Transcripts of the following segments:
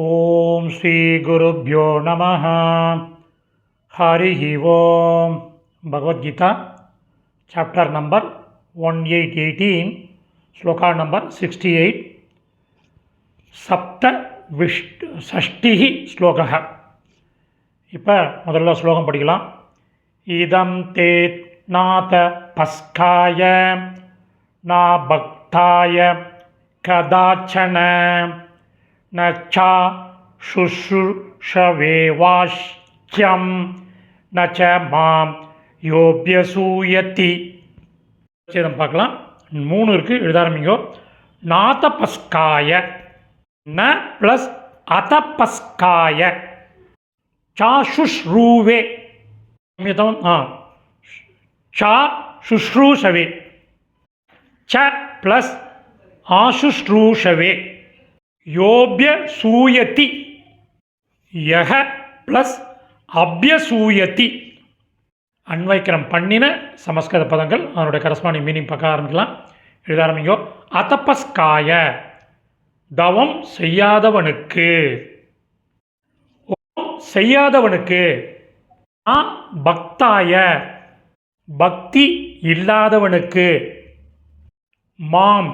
ஓம் ஸ்ரீ குருப்யோ நமஹ. ஹரிஹி ஓம். Bhagavad Gita chapter number 1818 shloka number 68 சப்த ஷஷ்டிஹி ஸ்லோகः. இப்போ முதல்ல ஸ்லோகம் படிக்கலாம். இதம் தே நாத பஸ்காய நா பக்தாய கதாச்சன ந சா சுஷ்ருஷவே வாஷ்யம் ந ச மாம் யோப்யசூயதி. பார்க்கலாம். 3 இருக்குது, எழுத ஆரம்பிங்கோ. நாதபஸ்காய ந ப்ளஸ் அதபஸ்காய சாசுஷ்ரூவே சா சுஷ்ரூஷவே ச ப்ளஸ் ஆசுஷ்ரூஷவே யோப்யசூயதி யஹ ப்ளஸ் அப்யசூயதி. அன்வைக்கரம் பண்ணின சமஸ்கிருத பதங்கள், அதனுடைய கரஸ்பாண்டிங் மீனிங் பார்க்க ஆரம்பிக்கலாம். எழுத ஆரம்பிங்கோ. அதபஸ்காய தவம் செய்யாதவனுக்கு, செய்யாதவனுக்கு. பக்தாய பக்தி இல்லாதவனுக்கு. மாம்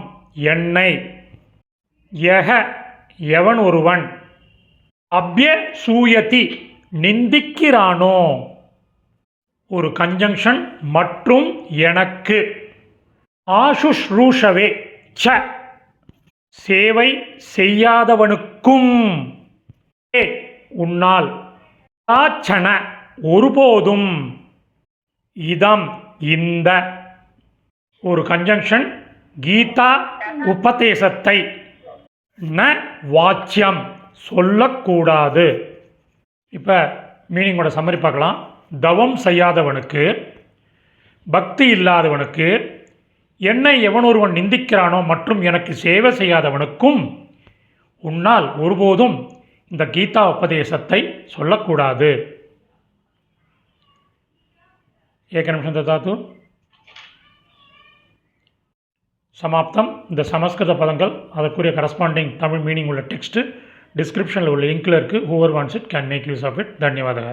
என்னை. யக எவன் ஒருவன். அப்யசூயதி நிந்திக்கிறானோ. ஒரு கன்ஜங்ஷன் மற்றும் எனக்கு. ஆசுஷ்ரூஷவே ச சேவை செய்யாதவனுக்கும். உன்னால். ஆச்சன ஒருபோதும். இதம் இந்த ஒரு கன்ஜங்ஷன் கீதா உபதேசத்தை. ந வாச்சியம் சொல்லக்கூடாது. இப்போ மீனிங்கோட சம்மரி பார்க்கலாம். தவம் செய்யாதவனுக்கு, பக்தி இல்லாதவனுக்கு, என்னை எவன் ஒருவன் நிந்திக்கிறானோ மற்றும் எனக்கு சேவை செய்யாதவனுக்கும் உன்னால் ஒருபோதும் இந்த கீதா உபதேசத்தை சொல்லக்கூடாது. ஏக நிமிஷம் ததாத்து. சமாப்தம். இந்த சமஸ்கிருத பதங்கள் அதற்குரிய கரஸ்பாண்டிங் தமிழ் மீனிங் உள்ள டெக்ஸ்ட்டு டிஸ்கிரிப்ஷனில் உள்ள லிங்கில் இருக்குது. Whoever wants it can make use of it. தன்யவாதக.